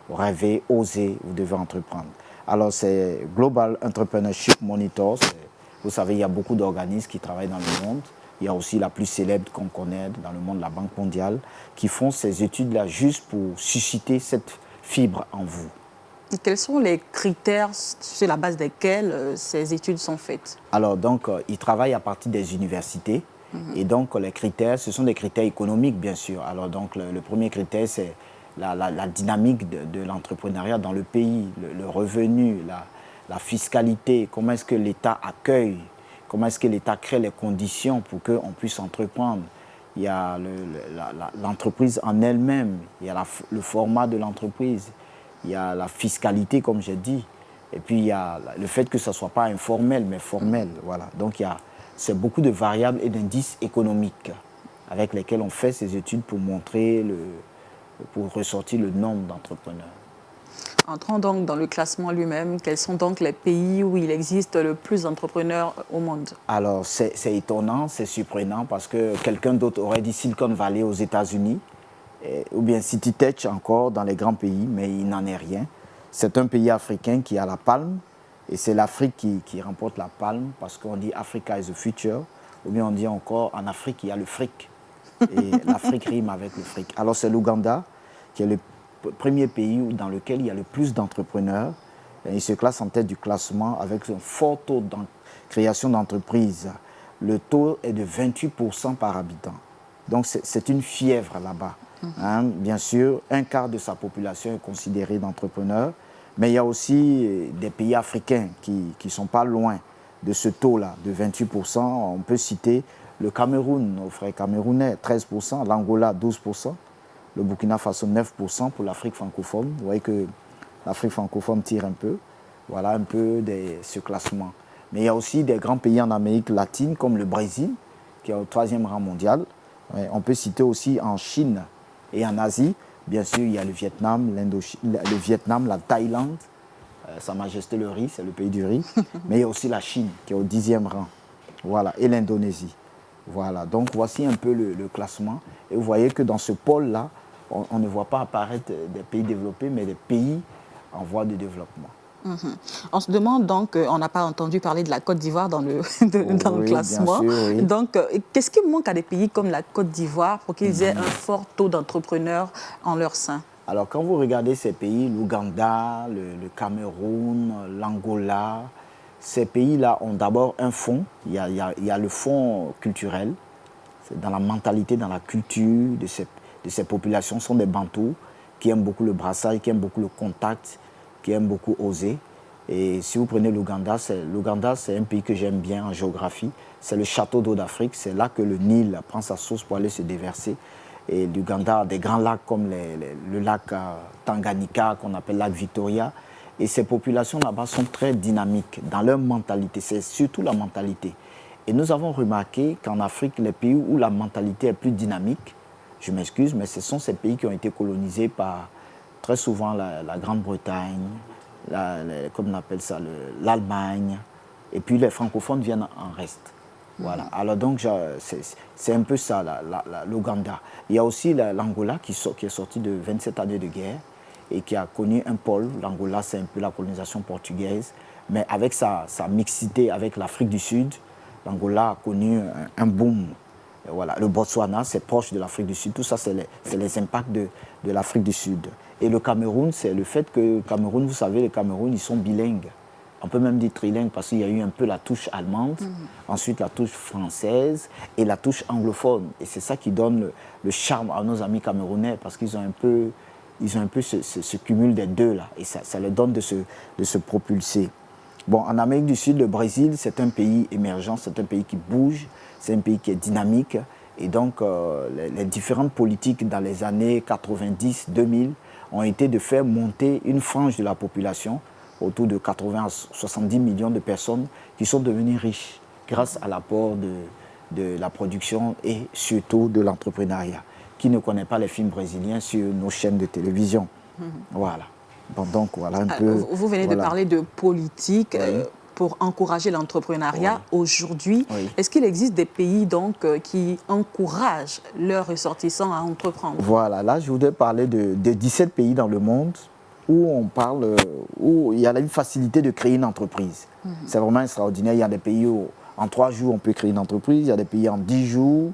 rêver, oser, vous devez entreprendre. Alors, c'est Global Entrepreneurship Monitor. Vous savez, il y a beaucoup d'organismes qui travaillent dans le monde. Il y a aussi la plus célèbre qu'on connaît dans le monde, la Banque mondiale, qui font ces études-là juste pour susciter cette fibre en vous. Et quels sont les critères sur la base desquels ces études sont faites? Alors, donc, ils travaillent à partir des universités. Et donc, les critères, ce sont des critères économiques, bien sûr. Alors, donc, le premier critère, c'est la dynamique de l'entrepreneuriat dans le pays, le revenu, la fiscalité, comment est-ce que l'État accueille, comment est-ce que l'État crée les conditions pour qu'on puisse entreprendre. Il y a l'entreprise en elle-même, il y a le format de l'entreprise, il y a la fiscalité, comme j'ai dit, et puis il y a le fait que ce ne soit pas informel, mais formel. Voilà. Donc, c'est beaucoup de variables et d'indices économiques avec lesquels on fait ces études pour montrer, pour ressortir le nombre d'entrepreneurs. Entrons donc dans le classement lui-même. Quels sont donc les pays où il existe le plus d'entrepreneurs au monde? Alors, c'est étonnant, c'est surprenant parce que quelqu'un d'autre aurait dit Silicon Valley aux États-Unis ou bien City Tech encore dans les grands pays, mais il n'en est rien. C'est un pays africain qui a la palme et c'est l'Afrique qui remporte la palme parce qu'on dit Africa is the future ou bien on dit encore en Afrique il y a le fric et l'Afrique rime avec le fric. Alors, c'est l'Ouganda qui est le premier pays dans lequel il y a le plus d'entrepreneurs. Il se classe en tête du classement avec un fort taux de création d'entreprises. Le taux est de 28% par habitant. Donc c'est une fièvre là-bas. Hein, bien sûr, un quart de sa population est considérée d'entrepreneurs, mais il y a aussi des pays africains qui ne sont pas loin de ce taux-là, de 28%. On peut citer le Cameroun, nos frères camerounais, 13%, l'Angola, 12%. Le Burkina Faso, 9% pour l'Afrique francophone. Vous voyez que l'Afrique francophone tire un peu. Voilà un peu ce classement. Mais il y a aussi des grands pays en Amérique latine, comme le Brésil, qui est au 3e rang mondial. On peut citer aussi en Chine et en Asie. Bien sûr, il y a le Vietnam, la Thaïlande, Sa Majesté le riz, c'est le pays du riz. Mais il y a aussi la Chine, qui est au 10e rang. Voilà, et l'Indonésie. Voilà, donc voici un peu le classement. Et vous voyez que dans ce pôle-là, on ne voit pas apparaître des pays développés, mais des pays en voie de développement. On se demande donc, on n'a pas entendu parler de la Côte d'Ivoire dans le classement. Bien sûr, oui. Donc, qu'est-ce qui manque à des pays comme la Côte d'Ivoire pour qu'ils aient un fort taux d'entrepreneurs en leur sein? Alors, quand vous regardez ces pays, l'Ouganda, le Cameroun, l'Angola, ces pays-là ont d'abord un fonds. Il y a le fonds culturel. C'est dans la mentalité, dans la culture de ces populations. Ce sont des Bantous qui aiment beaucoup le brassage, qui aiment beaucoup le contact, qui aiment beaucoup oser. Et si vous prenez l'Ouganda, c'est un pays que j'aime bien en géographie. C'est le château d'eau d'Afrique. C'est là que le Nil prend sa source pour aller se déverser. Et l'Ouganda a des grands lacs comme le lac Tanganyika, qu'on appelle lac Victoria. Et ces populations là-bas sont très dynamiques dans leur mentalité. C'est surtout la mentalité. Et nous avons remarqué qu'en Afrique, les pays où la mentalité est plus dynamique, je m'excuse, mais ce sont ces pays qui ont été colonisés par très souvent la Grande-Bretagne, comme on appelle ça, l'Allemagne. Et puis les francophones viennent en reste. Voilà. Alors donc, c'est un peu ça, l'Ouganda. Il y a aussi l'Angola qui est sorti de 27 années de guerre et qui a connu un pôle. L'Angola, c'est un peu la colonisation portugaise. Mais avec sa mixité avec l'Afrique du Sud, l'Angola a connu un boom. Et voilà. Le Botswana, c'est proche de l'Afrique du Sud. Tout ça, c'est les impacts de l'Afrique du Sud. Et le Cameroun, c'est le fait que le Cameroun, vous savez, le Cameroun, ils sont bilingues. On peut même dire trilingue parce qu'il y a eu un peu la touche allemande, ensuite la touche française et la touche anglophone. Et c'est ça qui donne le charme à nos amis camerounais parce qu'ils ont un peu ce cumul des deux là. Et ça leur donne de se propulser. Bon, en Amérique du Sud, le Brésil, c'est un pays émergent, c'est un pays qui bouge, c'est un pays qui est dynamique. Et donc, les différentes politiques dans les années 90-2000 ont été de faire monter une frange de la population autour de 80 à 70 millions de personnes qui sont devenues riches, grâce à l'apport de la production et surtout de l'entrepreneuriat. Qui ne connaît pas les films brésiliens sur nos chaînes de télévision? Voilà. Bon, donc voilà un peu. Vous venez de parler de politique. Oui. Pour encourager l'entrepreneuriat aujourd'hui, Oui. est-ce qu'il existe des pays donc qui encouragent leurs ressortissants à entreprendre? Voilà, là je voudrais parler de 17 pays dans le monde où où il y a une facilité de créer une entreprise. C'est vraiment extraordinaire. Il y a des pays où en 3 jours on peut créer une entreprise, il y a des pays en 10 jours.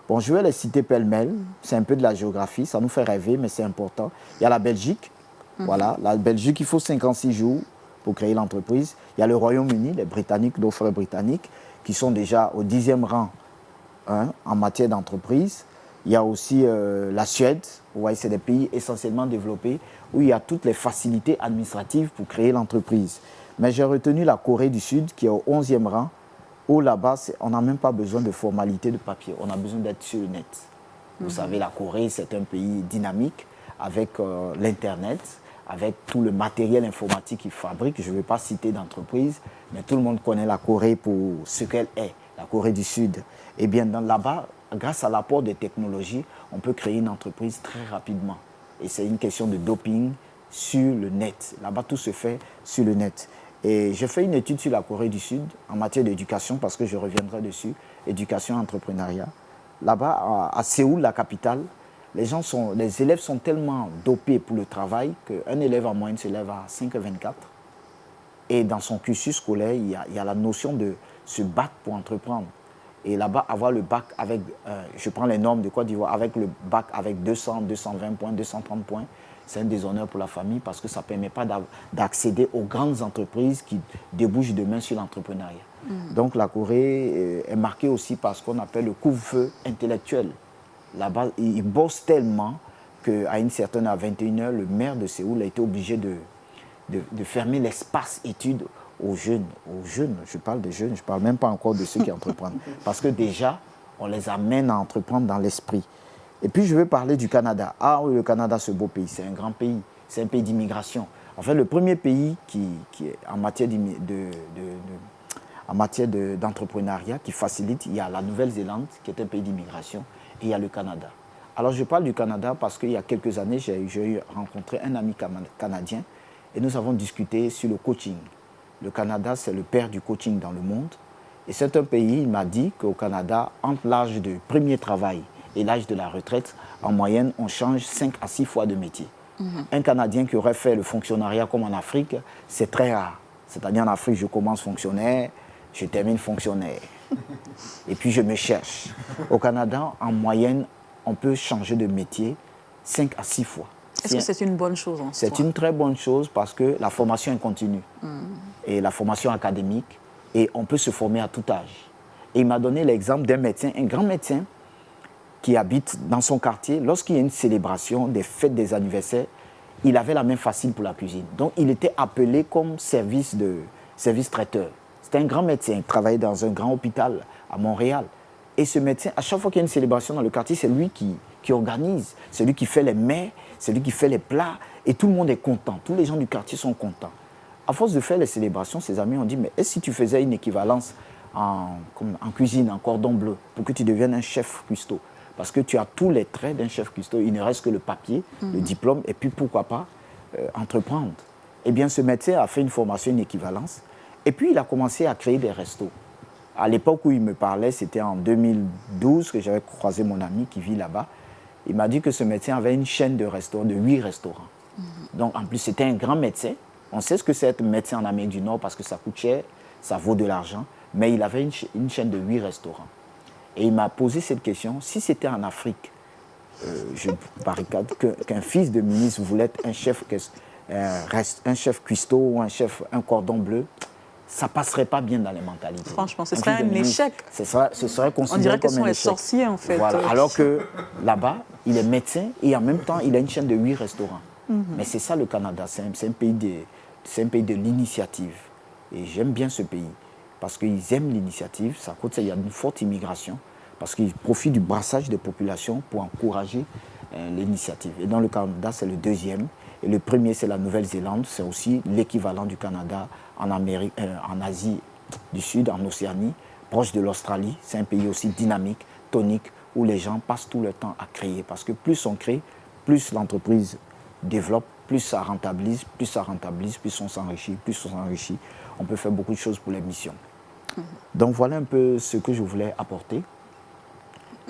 Bon, je vais les citer pêle-mêle, c'est un peu de la géographie, ça nous fait rêver, mais c'est important. Il y a la Belgique, voilà, la Belgique, il faut 56 jours pour créer l'entreprise. Il y a le Royaume-Uni, les Britanniques, nos frères britanniques, qui sont déjà au 10e rang en matière d'entreprise. Il y a aussi la Suède, vous voyez, c'est des pays essentiellement développés où il y a toutes les facilités administratives pour créer l'entreprise. Mais j'ai retenu la Corée du Sud qui est au 11e rang, où là-bas, on n'a même pas besoin de formalité de papier, on a besoin d'être sur le net. Vous savez, la Corée, c'est un pays dynamique avec l'Internet, avec tout le matériel informatique qu'ils fabriquent. Je ne vais pas citer d'entreprise, mais tout le monde connaît la Corée pour ce qu'elle est, la Corée du Sud. Et bien là-bas, grâce à l'apport des technologies, on peut créer une entreprise très rapidement. Et c'est une question de doping sur le net. Là-bas, tout se fait sur le net. Et j'ai fait une étude sur la Corée du Sud en matière d'éducation, parce que je reviendrai dessus, éducation, entrepreneuriat. Là-bas, à Séoul, la capitale, les élèves sont tellement dopés pour le travail qu'un élève en moyenne se lève à 5h24. Et dans son cursus scolaire, il y a la notion de se battre pour entreprendre. Et là-bas, avoir le bac avec, je prends les normes de Côte d'Ivoire, avec le bac avec 200, 220 points, 230 points, c'est un déshonneur pour la famille parce que ça ne permet pas d'accéder aux grandes entreprises qui débouchent demain sur l'entrepreneuriat. Donc la Corée est marquée aussi par ce qu'on appelle le couvre-feu intellectuel. Là-bas, ils bossent tellement qu'à une certaine, à 21h, le maire de Séoul a été obligé de fermer l'espace études aux jeunes. Je parle des jeunes, je ne parle même pas encore de ceux qui entreprennent. Parce que déjà, on les amène à entreprendre dans l'esprit. Et puis, je veux parler du Canada. Ah oui, le Canada, ce beau pays, c'est un grand pays. C'est un pays d'immigration. En fait, le premier pays qui est en matière d'entrepreneuriat, qui facilite, il y a la Nouvelle-Zélande, qui est un pays d'immigration, et il y a le Canada. Alors, je parle du Canada parce qu'il y a quelques années, j'ai rencontré un ami canadien et nous avons discuté sur le coaching. Le Canada, c'est le père du coaching dans le monde. Et c'est un pays, il m'a dit qu'au Canada, entre l'âge de premier travail et l'âge de la retraite, en moyenne, on change 5 à 6 fois de métier. Un Canadien qui aurait fait le fonctionnariat comme en Afrique, c'est très rare. C'est-à-dire en Afrique, je commence fonctionnaire, je termine fonctionnaire. Et puis je me cherche. Au Canada, en moyenne, on peut changer de métier 5 à 6 fois. Est-ce que c'est une bonne chose en soi? C'est une très bonne chose parce que la formation est continue. Et la formation académique, et on peut se former à tout âge. Et il m'a donné l'exemple d'un médecin, un grand médecin, qui habite dans son quartier. Lorsqu'il y a une célébration, des fêtes, des anniversaires, il avait la main facile pour la cuisine. Donc il était appelé comme service traiteur. C'était un grand médecin, il travaillait dans un grand hôpital à Montréal. Et ce médecin, à chaque fois qu'il y a une célébration dans le quartier, c'est lui qui organise, c'est lui qui fait les mets, c'est lui qui fait les plats, et tout le monde est content, tous les gens du quartier sont contents. À force de faire les célébrations, ses amis ont dit, mais est-ce que si tu faisais une équivalence en cuisine, en cordon bleu, pour que tu deviennes un chef cuistot? Parce que tu as tous les traits d'un chef cuistot, il ne reste que le papier, le diplôme, et puis pourquoi pas entreprendre. Eh bien, ce médecin a fait une formation, une équivalence, et puis il a commencé à créer des restos. À l'époque où il me parlait, c'était en 2012 que j'avais croisé mon ami qui vit là-bas. Il m'a dit que ce médecin avait une chaîne de restaurants, de 8 restaurants. Donc en plus, c'était un grand médecin. On sait ce que c'est être médecin en Amérique du Nord parce que ça coûte cher, ça vaut de l'argent. Mais il avait une chaîne de 8 restaurants. Et il m'a posé cette question, si c'était en Afrique, je barricade, qu'un fils de ministre voulait être un chef cuistot ou un cordon bleu, ça ne passerait pas bien dans les mentalités. Franchement, ce serait un échec. Ce serait considéré comme un échec. On dirait que ce sont les sorciers, en fait. Voilà. Alors que là-bas, il est médecin et en même temps, il a une chaîne de 8 restaurants. Mais c'est ça le Canada, c'est un pays de l'initiative. Et j'aime bien ce pays parce qu'ils aiment l'initiative. Il y a une forte immigration parce qu'ils profitent du brassage des populations pour encourager l'initiative. Et dans le Canada, c'est le deuxième. Et le premier, c'est la Nouvelle-Zélande. C'est aussi l'équivalent du Canada en Asie du Sud, en Océanie, proche de l'Australie. C'est un pays aussi dynamique, tonique, où les gens passent tout le temps à créer. Parce que plus on crée, plus l'entreprise développe, plus ça rentabilise, plus on s'enrichit, on peut faire beaucoup de choses pour les missions. Donc voilà un peu ce que je voulais apporter.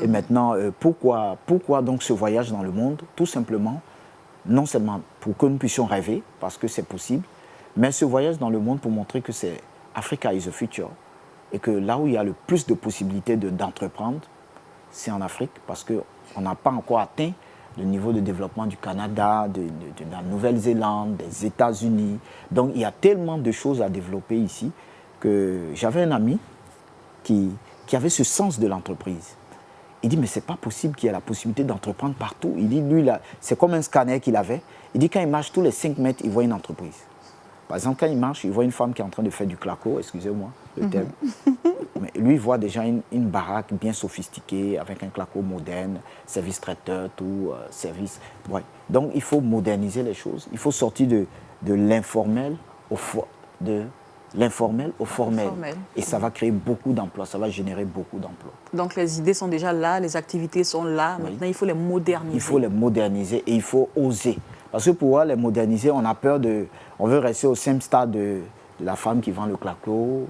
Et maintenant, pourquoi donc ce voyage dans le monde? Tout simplement, non seulement pour que nous puissions rêver, parce que c'est possible, mais ce voyage dans le monde pour montrer que c'est Africa is the future. Et que là où il y a le plus de possibilités d'entreprendre, c'est en Afrique, parce qu'on n'a pas encore atteint le niveau de développement du Canada, de la Nouvelle-Zélande, des États-Unis. Donc il y a tellement de choses à développer ici que j'avais un ami qui avait ce sens de l'entreprise. Il dit, mais ce n'est pas possible qu'il y ait la possibilité d'entreprendre partout. Il dit, lui, c'est comme un scanner qu'il avait. Il dit, quand il marche tous les 5 mètres, il voit une entreprise. Par exemple, quand il marche, il voit une femme qui est en train de faire du claquot, excusez-moi le terme. Mais lui, il voit déjà une baraque bien sophistiquée, avec un claquot moderne, service traiteur, tout, service... Ouais. Donc, il faut moderniser les choses. Il faut sortir de l'informel au formel. Et ça va créer beaucoup d'emplois, ça va générer beaucoup d'emplois. Donc les idées sont déjà là, les activités sont là, oui. Maintenant il faut les moderniser. Il faut les moderniser et il faut oser. Parce que pour pouvoir les moderniser, on a peur on veut rester au même stade de la femme qui vend le claquot,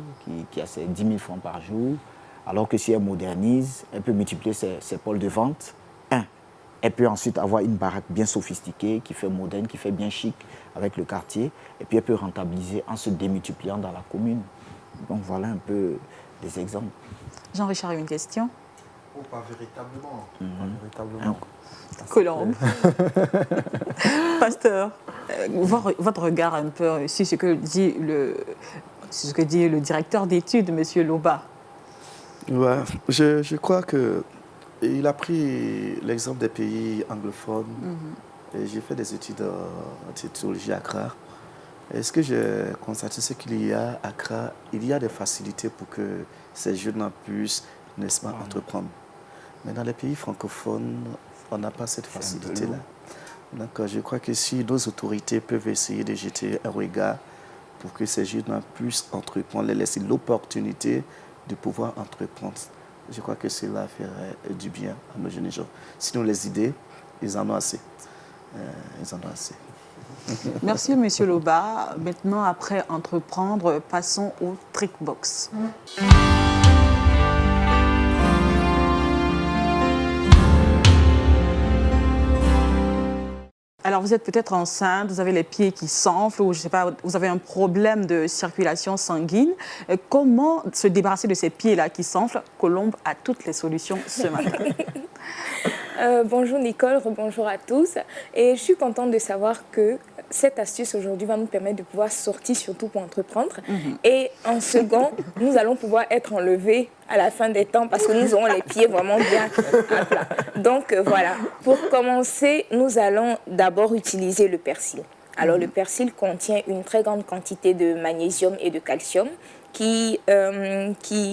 qui a ses 10 000 francs par jour, alors que si elle modernise, elle peut multiplier ses pôles de vente. Elle peut ensuite avoir une baraque bien sophistiquée, qui fait moderne, qui fait bien chic avec le quartier. Et puis elle peut rentabiliser en se démultipliant dans la commune. Donc voilà un peu des exemples. Jean-Richard a une question. Oh, pas véritablement. Pas véritablement. Colombe. Pasteur, votre regard un peu sur ce que dit le directeur d'études, M. Loba. Ouais, je crois que il a pris l'exemple des pays anglophones. Et j'ai fait des études en théologie à Accra. Et ce que j'ai constaté, c'est qu'il y a à Accra, il y a des facilités pour que ces jeunes puissent, n'est-ce pas, entreprendre. Mais dans les pays francophones, on n'a pas cette facilité-là. Donc je crois que si nos autorités peuvent essayer de jeter un regard pour que ces jeunes puissent entreprendre, les laisser l'opportunité de pouvoir entreprendre, je crois que cela ferait du bien à nos jeunes gens. Sinon, les idées, ils en ont assez. Ils en ont assez. Merci, M. Loba. Maintenant, après entreprendre, passons au trick box. Alors, vous êtes peut-être enceinte, vous avez les pieds qui s'enflent ou je sais pas, vous avez un problème de circulation sanguine. Comment se débarrasser de ces pieds-là qui s'enflent? Colombe a toutes les solutions ce matin. Bonjour Nicole, bonjour à tous. Et je suis contente de savoir que cette astuce aujourd'hui va nous permettre de pouvoir sortir surtout pour entreprendre. Et en second, nous allons pouvoir être enlevés à la fin des temps parce que nous aurons les pieds vraiment bien à plat. Donc voilà, pour commencer, nous allons d'abord utiliser le persil. Alors le persil contient une très grande quantité de magnésium et de calcium qui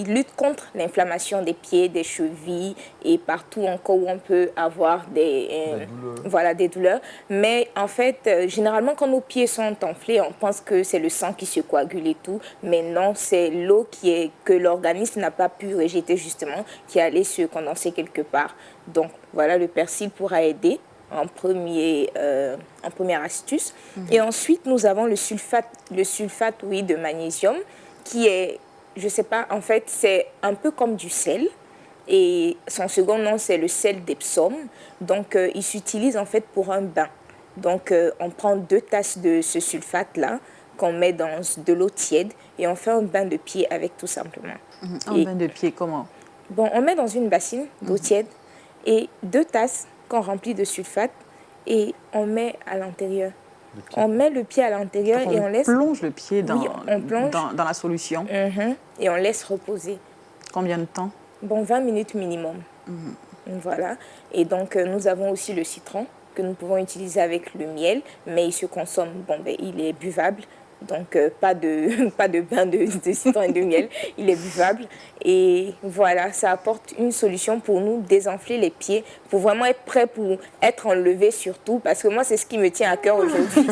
lutte contre l'inflammation des pieds, des chevilles et partout encore où on peut avoir des douleurs. Mais en fait, généralement quand nos pieds sont enflés, on pense que c'est le sang qui se coagule et tout. Mais non, c'est l'eau que l'organisme n'a pas pu rejeter justement, qui est allée se condenser quelque part. Donc voilà, le persil pourra aider en première astuce. Et ensuite, nous avons le sulfate de magnésium, qui est, je sais pas, en fait, c'est un peu comme du sel. Et son second nom, c'est le sel d'Epsom. Donc, il s'utilise en fait pour un bain. Donc, on prend 2 tasses de ce sulfate-là, qu'on met dans de l'eau tiède, et on fait un bain de pied avec tout simplement. Un bain de pied, comment? Bon, on met dans une bassine d'eau tiède, et 2 tasses qu'on remplit de sulfate, et on met à l'intérieur. On met le pied à l'intérieur et on laisse... On plonge le pied dans la solution. Et on laisse reposer. Combien de temps? Bon, 20 minutes minimum. Voilà. Et donc, nous avons aussi le citron que nous pouvons utiliser avec le miel, mais il se consomme, il est buvable Donc, pas de bain de citron et de miel. Il est buvable. Et voilà, ça apporte une solution pour nous désenfler les pieds, pour vraiment être prêt pour être enlevé surtout. Parce que moi, c'est ce qui me tient à cœur aujourd'hui. Il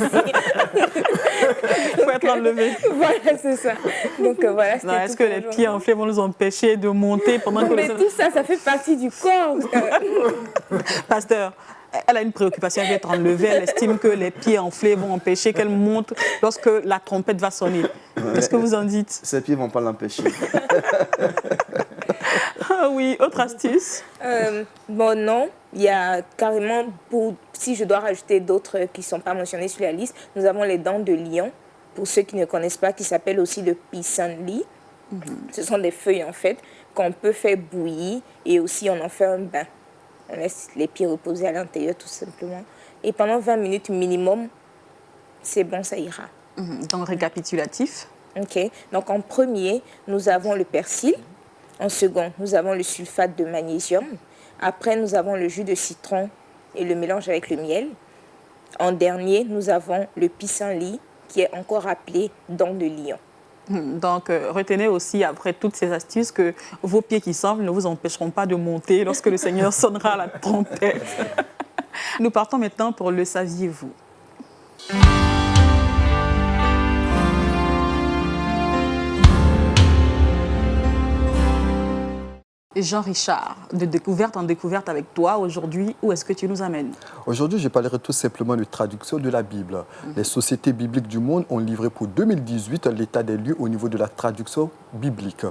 faut être enlevé. Voilà, c'est ça. Donc, voilà. Est-ce que les pieds enflés vont nous empêcher de monter pendant que mais tout ça, ça fait partie du corps. Pasteur, elle a une préoccupation, elle veut être enlevée, elle estime que les pieds enflés vont empêcher qu'elle monte lorsque la trompette va sonner. Qu'est-ce que vous en dites? Ses pieds ne vont pas l'empêcher. Ah oui, autre astuce? Bon, non. Il y a carrément, si je dois rajouter d'autres qui ne sont pas mentionnés sur la liste, nous avons les dents de lion, pour ceux qui ne connaissent pas, qui s'appellent aussi le pissenlit. Ce sont des feuilles, en fait, qu'on peut faire bouillir et aussi on en fait un bain. On laisse les pieds reposer à l'intérieur tout simplement. Et pendant 20 minutes minimum, c'est bon, ça ira. Donc, récapitulatif. OK. Donc, en premier, nous avons le persil. En second, nous avons le sulfate de magnésium. Après, nous avons le jus de citron et le mélange avec le miel. En dernier, nous avons le pissenlit, qui est encore appelé dent de lion. Donc, retenez aussi, après toutes ces astuces, que vos pieds qui semblent ne vous empêcheront pas de monter lorsque le Seigneur sonnera la trompette. Nous partons maintenant pour le saviez-vous. Jean-Richard, de découverte en découverte avec toi aujourd'hui, où est-ce que tu nous amènes? Aujourd'hui, je parlerai tout simplement de traduction de la Bible. Les sociétés bibliques du monde ont livré pour 2018 l'état des lieux au niveau de la traduction biblique.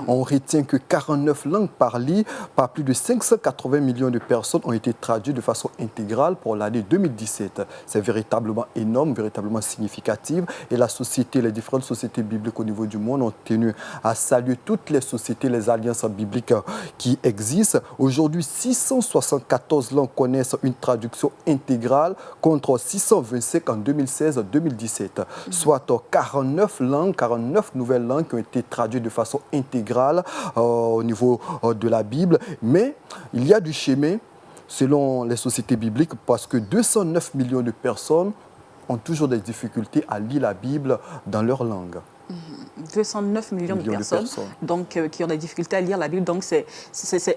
On retient que 49 langues parlées par plus de 580 millions de personnes ont été traduites de façon intégrale pour l'année 2017. C'est véritablement énorme, véritablement significatif. Et les différentes sociétés bibliques au niveau du monde ont tenu à saluer toutes les sociétés, les alliances bibliques qui existent. Aujourd'hui, 674 langues connaissent une traduction intégrale contre 625 en 2016-2017. Soit 49 langues, 49 nouvelles langues qui ont été traduites de façon intégrale au niveau de la Bible. Mais il y a du chemin selon les sociétés bibliques parce que 209 millions de personnes ont toujours des difficultés à lire la Bible dans leur langue. 209 millions de personnes. Donc, qui ont des difficultés à lire la Bible. Donc, c'est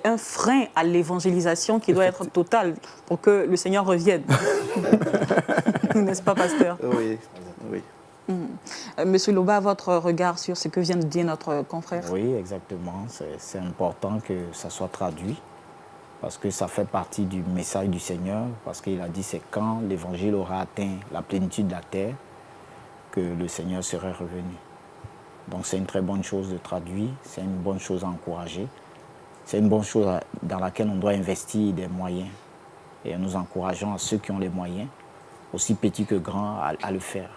un frein à l'évangélisation qui doit être total pour que le Seigneur revienne. N'est-ce pas, pasteur? Oui, oui. Monsieur Loba, votre regard sur ce que vient de dire notre confrère? Oui, exactement. C'est important que ça soit traduit parce que ça fait partie du message du Seigneur. Parce qu'il a dit c'est quand l'évangile aura atteint la plénitude de la terre que le Seigneur serait revenu. Donc c'est une très bonne chose de traduire, c'est une bonne chose à encourager. C'est une bonne chose dans laquelle on doit investir des moyens. Et nous encourageons à ceux qui ont les moyens, aussi petits que grands, à le faire.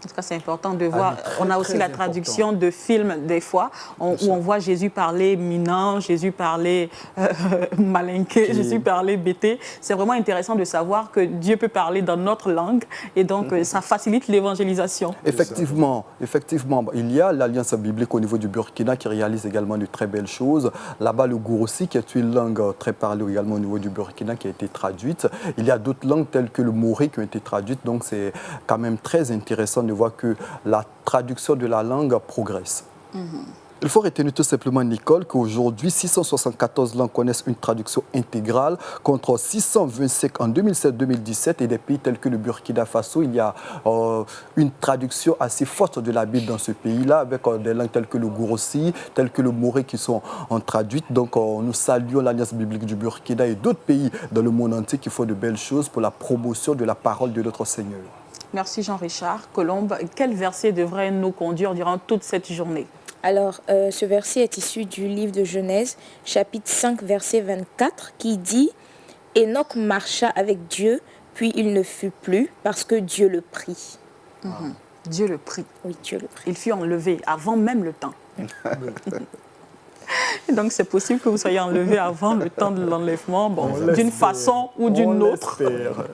En tout cas, c'est important de voir. On a aussi la traduction de films, des fois, où on voit Jésus parler minant, Jésus parler malinqué, Jésus parler bêté. C'est vraiment intéressant de savoir que Dieu peut parler dans notre langue et donc ça facilite l'évangélisation. Effectivement, il y a l'Alliance biblique au niveau du Burkina qui réalise également de très belles choses. Là-bas, le Gourossi, qui est une langue très parlée également au niveau du Burkina, qui a été traduite. Il y a d'autres langues telles que le Moré qui ont été traduites. Donc, c'est quand même très intéressant de voir que la traduction de la langue progresse. Il faut retenir tout simplement, Nicole, qu'aujourd'hui, 674 langues connaissent une traduction intégrale contre 625 en 2007-2017 et des pays tels que le Burkina Faso, il y a une traduction assez forte de la Bible dans ce pays-là avec des langues telles que le Gourossi, telles que le Moré qui sont traduites. Donc, nous saluons l'Alliance biblique du Burkina et d'autres pays dans le monde entier qui font de belles choses pour la promotion de la parole de notre Seigneur. Merci Jean-Richard. Colombe, quel verset devrait nous conduire durant toute cette journée? Alors, ce verset est issu du livre de Genèse, chapitre 5, verset 24, qui dit « Enoch marcha avec Dieu, puis il ne fut plus, parce que Dieu le prit. » Dieu le prit. Oui, Dieu le prit. Il fut enlevé avant même le temps. Donc c'est possible que vous soyez enlevé avant le temps de l'enlèvement, bon, On d'une l'espère. façon ou d'une On autre. l'espère.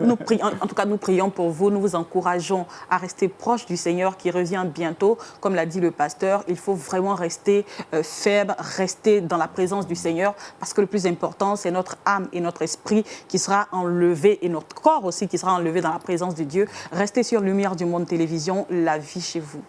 Nous prions, en tout cas, nous prions pour vous, nous vous encourageons à rester proche du Seigneur qui revient bientôt. Comme l'a dit le pasteur, il faut vraiment rester ferme, rester dans la présence du Seigneur, parce que le plus important, c'est notre âme et notre esprit qui sera enlevé, et notre corps aussi qui sera enlevé dans la présence de Dieu. Restez sur Lumière du Monde Télévision, la vie chez vous.